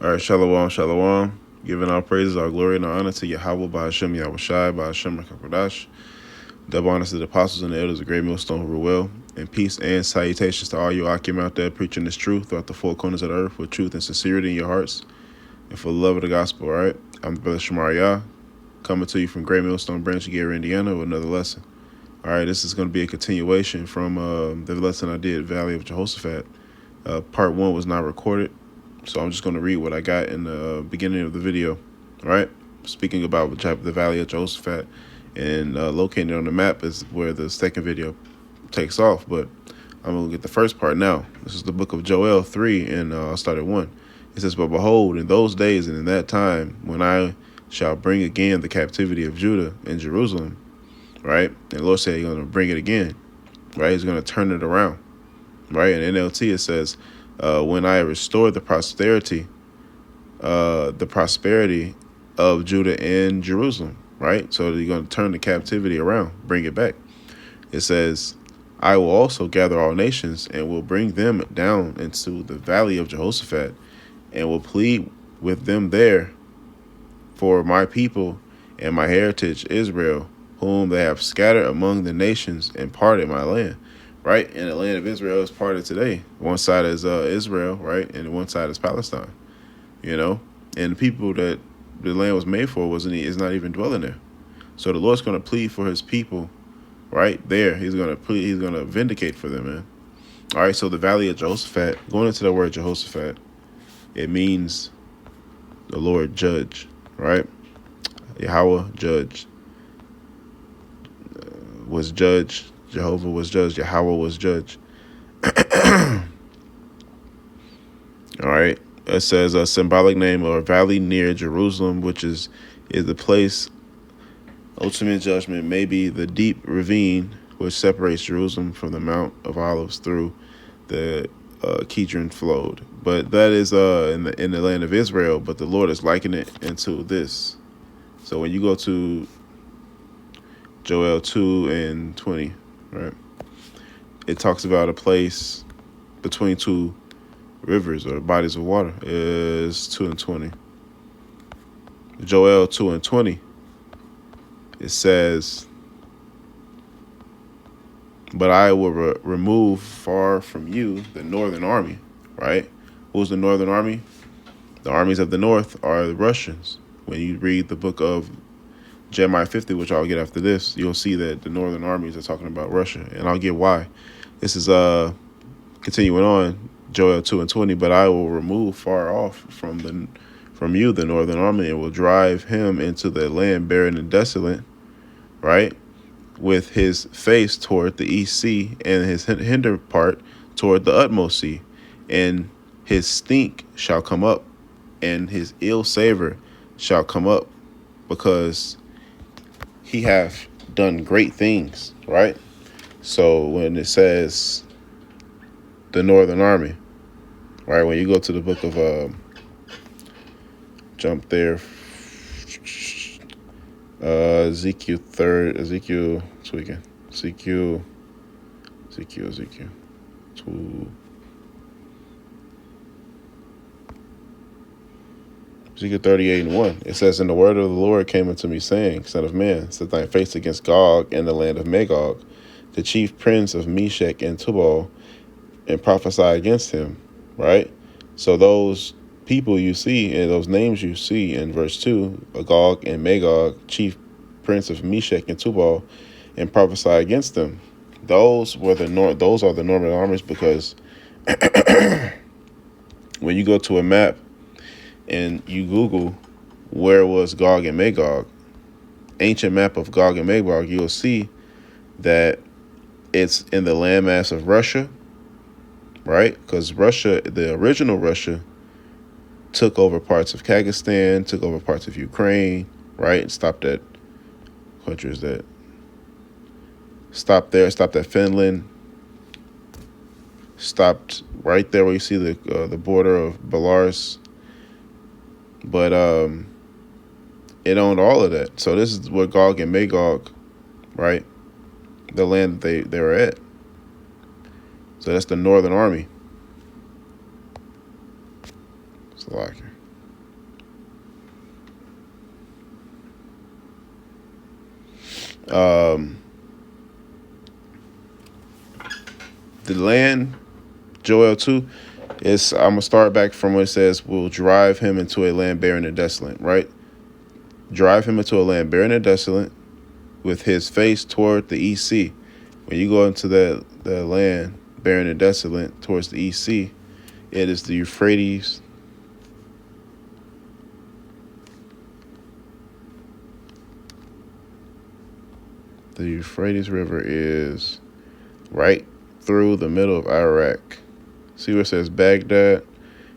All right, shalom, shalom. Giving our praises, our glory, and our honor to Yahweh, by Hashem, Yahweh Shai, by Hashem, Rakakwadash. Double honors to the apostles and the elders of Great Millstone who rule well. And peace and salutations to all you Akim out there preaching this truth throughout the four corners of the earth with truth and sincerity in your hearts and for the love of the gospel, all right? I'm the brother Shamaria, coming to you from Great Millstone Branch, Gary, Indiana, with another lesson. All right, this is going to be a continuation from the lesson I did, Valley of Jehoshaphat. Part 1 was not recorded, so I'm just going to read what I got in the beginning of the video, all right? Speaking about the Valley of Jehoshaphat and locating it on the map is where the second video takes off, but I'm going to get the first part now. This is the book of Joel 3, and I'll start at 1. It says, "But behold, in those days and in that time, when I shall bring again the captivity of Judah and Jerusalem," right? And the Lord said he's going to bring it again, right? He's going to turn it around, right? In NLT, it says, when I restore the prosperity of Judah and Jerusalem, right? So you're going to turn the captivity around, bring it back. It says, I will also gather all nations and will bring them down into the valley of Jehoshaphat and will plead with them there for my people and my heritage Israel, whom they have scattered among the nations and parted my land. Right? And the land of Israel is parted today. One side is Israel, right? And one side is Palestine. You know? And the people that the land was made for is not even dwelling there. So the Lord's going to plead for his people right there. He's going to plead, he's going to vindicate for them, man. All right, so the Valley of Jehoshaphat, going into the word Jehoshaphat, it means the Lord judge, right? Yahweh judge was judge. Jehovah was judge. Yahweh was judge. All right. It says a symbolic name or valley near Jerusalem, which is the place ultimate judgment, may be the deep ravine which separates Jerusalem from the Mount of Olives through the Kidron flowed. But that is in the land of Israel. But the Lord is likening it into this. So when you go to Joel 2 and 20, right, it talks about a place between two rivers or bodies of water. Is 2 and 20. Joel 2 and 20. It says, but I will remove far from you the northern army, right? Who's the northern army? The armies of the north are the Russians. When you read the book of Jeremiah 50, which I'll get after this, you'll see that the northern armies are talking about Russia, and I'll get why. This is continuing on, Joel 2 and 20, but I will remove far off from you the northern army and will drive him into the land barren and desolate, right? With his face toward the east sea and his hinder part toward the utmost sea. And his stink shall come up and his ill savor shall come up because he hath done great things, right? So when it says the northern army, right, when you go to the book of jump there, Ezekiel tweaking, Ezekiel 2, Ezekiel 38 and 1. It says, and the word of the Lord came unto me, saying, Son of man, set thy face against Gog in the land of Magog, the chief prince of Meshech and Tubal, and prophesy against him, right? So those people you see and those names you see in verse 2, Gog and Magog, chief prince of Meshech and Tubal, and prophesy against them. Those are the Northern armies, because when you go to a map and you Google where was Gog and Magog, ancient map of Gog and Magog, you'll see that it's in the landmass of Russia, right? Because Russia, the original Russia, took over parts of Kazakhstan, took over parts of Ukraine, right? And stopped at countries that stopped there, stopped at Finland, stopped right there where you see the border of Belarus. But it owned all of that. So this is where Gog and Magog, right? The land that they were at. So that's the Northern Army. Slovakia. Um, the land, Joel 2, I'm going to start back from what it says, will drive him into a land barren and desolate, right? Drive him into a land barren and desolate with his face toward the east sea. When you go into that land barren and desolate towards the east sea, it is the Euphrates. The Euphrates River is right through the middle of Iraq. See where it says Baghdad?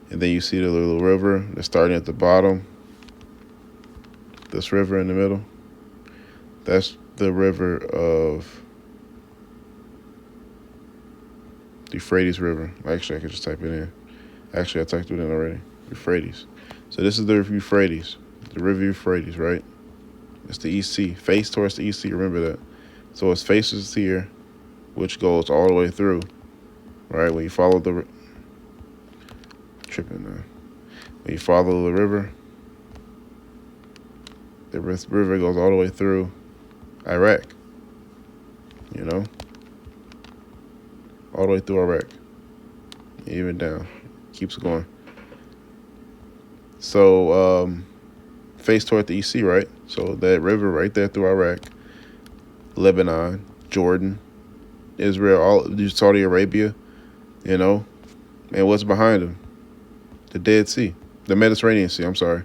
And then you see the little river that's starting at the bottom. This river in the middle. That's the river of the Euphrates River. Actually, I could just type it in. Actually, I typed it in already. Euphrates. So this is the Euphrates. The river Euphrates, right? It's the East Sea. Face towards the East Sea. Remember that. So its faces here, which goes all the way through. Right? When you follow the... Tripping now. When you follow the river goes all the way through Iraq. You know? All the way through Iraq. Even down. Keeps going. So, face toward the East Sea, right? So that river right there through Iraq, Lebanon, Jordan, Israel, all Saudi Arabia, you know? And what's behind them? The Dead Sea. The Mediterranean Sea, I'm sorry.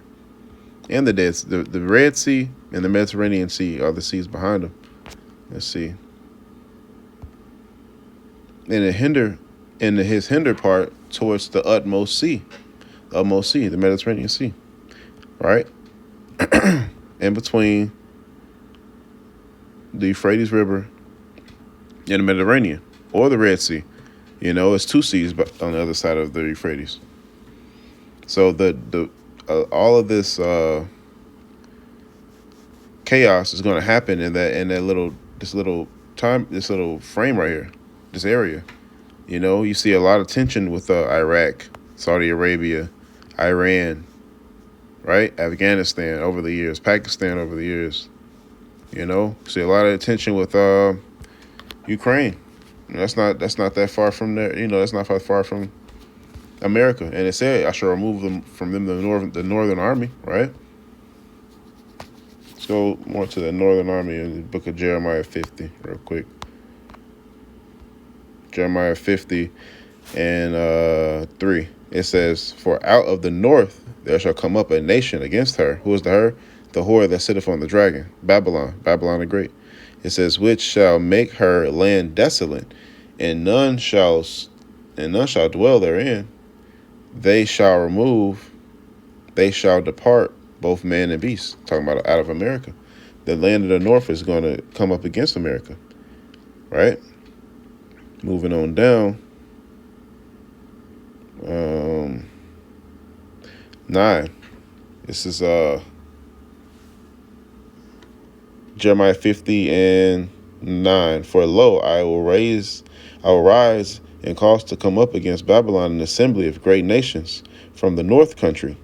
And the Red Sea and the Mediterranean Sea are the seas behind them. Let's see. And his hinder part towards the utmost sea, the Mediterranean Sea, right? In between the Euphrates River and the Mediterranean or the Red Sea. You know, it's two seas but on the other side of the Euphrates. So all of this chaos is going to happen in this little frame right here, this area. You know, you see a lot of tension with Iraq, Saudi Arabia, Iran, right? Afghanistan over the years, Pakistan over the years. You know, see a lot of tension with Ukraine. That's not that far from there. You know, that's not far from America. And it said I should remove them from the Northern Army, right? Let's go more to the Northern Army in the book of Jeremiah 50 real quick. Jeremiah 50 and 3. It says, "For out of the north there shall come up a nation against her." Who is the her? The whore that sitteth on the dragon, Babylon the Great. It says, "Which shall make her land desolate, and none shall dwell therein. They shall depart, both man and beast." Talking about out of America. The land of the north is going to come up against America, right? Moving on down. 9. This is Jeremiah 50 and 9. "For lo, I will rise and cause to come up against Babylon an assembly of great nations from the north country,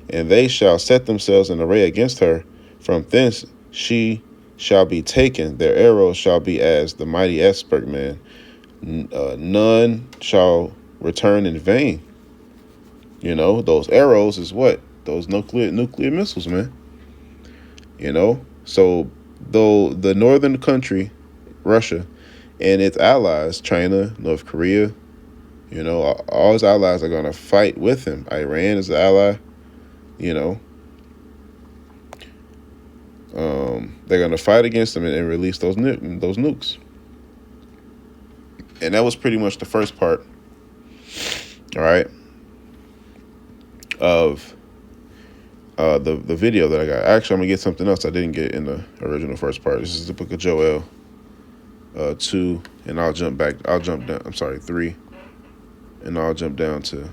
and they shall set themselves in array against her. From thence she shall be taken. Their arrows shall be as the mighty expert man. None shall return in vain." You know, those arrows is what? Those nuclear missiles, man. You know, so though the northern country, Russia, and its allies, China, North Korea, you know, all his allies are going to fight with him. Iran is the ally, you know. They're going to fight against him and release those nukes. And that was pretty much the first part, all right, of the video that I got. Actually, I'm going to get something else I didn't get in the original first part. This is the book of Joel 2, and I'll jump down. I'm sorry, 3, and I'll jump down to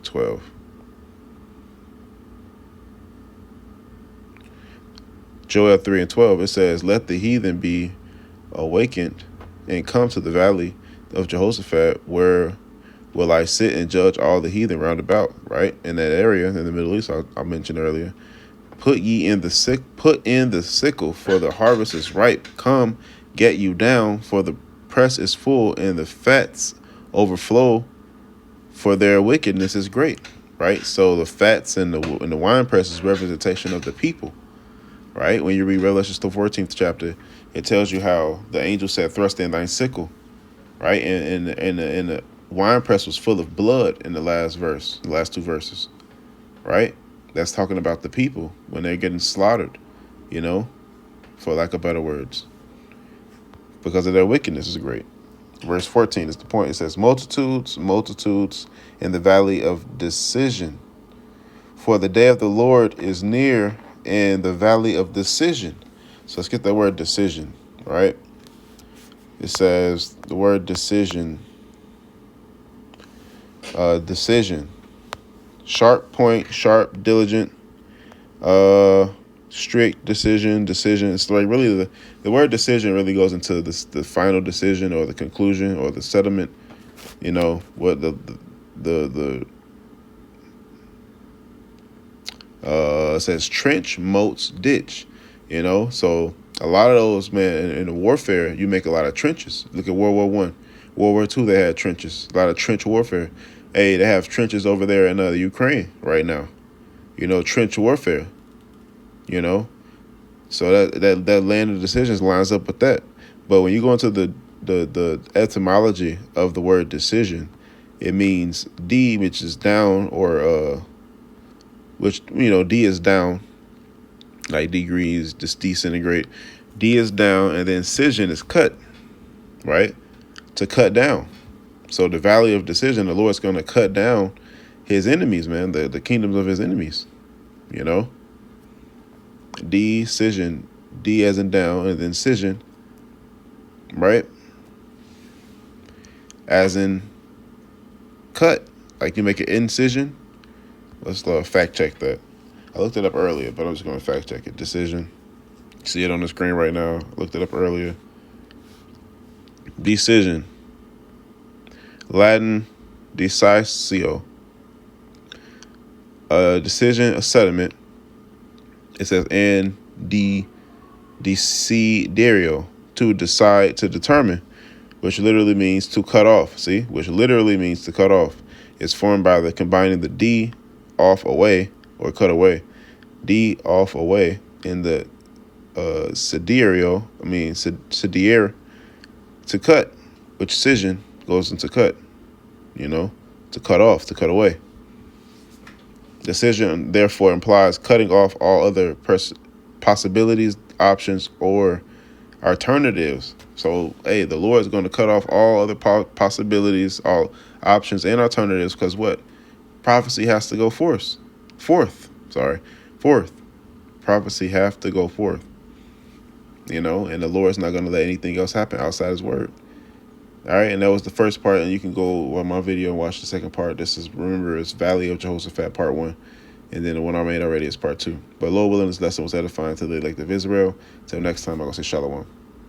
12. Joel 3 and 12, it says, "Let the heathen be awakened and come to the valley of Jehoshaphat, where will I sit and judge all the heathen round about," right? In that area, in the Middle East, I mentioned earlier. Put in the sickle, for the harvest is ripe. Come, get you down, for the press is full, and the fats overflow, for their wickedness is great. Right? So the fats in the wine press is representation of the people. Right? When you read Revelation the 14th chapter, it tells you how the angel said, "Thrust in thine sickle." Right? And the wine press was full of blood in the last verse, the last two verses. Right? That's talking about the people when they're getting slaughtered, for lack of better words, because of their wickedness is great. Verse 14 is the point. It says, multitudes, multitudes in the valley of decision. For the day of the Lord is near in the valley of decision. So let's get that word decision, right? It says the word decision. Decision. Sharp point, sharp, diligent, strict decision. It's like really the word decision really goes into the final decision or the conclusion or the settlement. What it says trench, moats, ditch. So a lot of those, man, in warfare, you make a lot of trenches. Look at World War I. World War II, they had trenches. A lot of trench warfare. Hey, they have trenches over there in the Ukraine right now. Trench warfare. So that land of decisions lines up with that. But when you go into the etymology of the word decision, it means D, which is down, or D is down, like degrees, just disintegrate. D is down, and then scission is cut, right? To cut down. So the valley of decision, the Lord's going to cut down his enemies, man, the kingdoms of his enemies, Decision, D as in down, and then scission, right? As in cut, like you make an incision. Let's fact check that. I looked it up earlier, but I'm just going to fact check it. Decision. See it on the screen right now. I looked it up earlier. Decision. Latin, decisio. Decision, a settlement. It says and desiderio, to decide, to determine, which literally means to cut off. See, which literally means to cut off. It's formed by the combining the D off away or cut away, D off away in the sediere, to cut, which scission goes into cut, to cut off, to cut away. Decision, therefore, implies cutting off all other possibilities, options, or alternatives. So, hey, the Lord is going to cut off all other possibilities, all options, and alternatives, because what? Prophecy has to go forth. Prophecy have to go forth. And the Lord's not going to let anything else happen outside his word. All right, and that was the first part, and you can go on my video and watch the second part. Remember, it's Valley of Jehoshaphat, part 1, and then the one I made already is part 2. But Lord willing, this lesson was edifying to the elect of Israel. Till next time, I'm going to say shalom.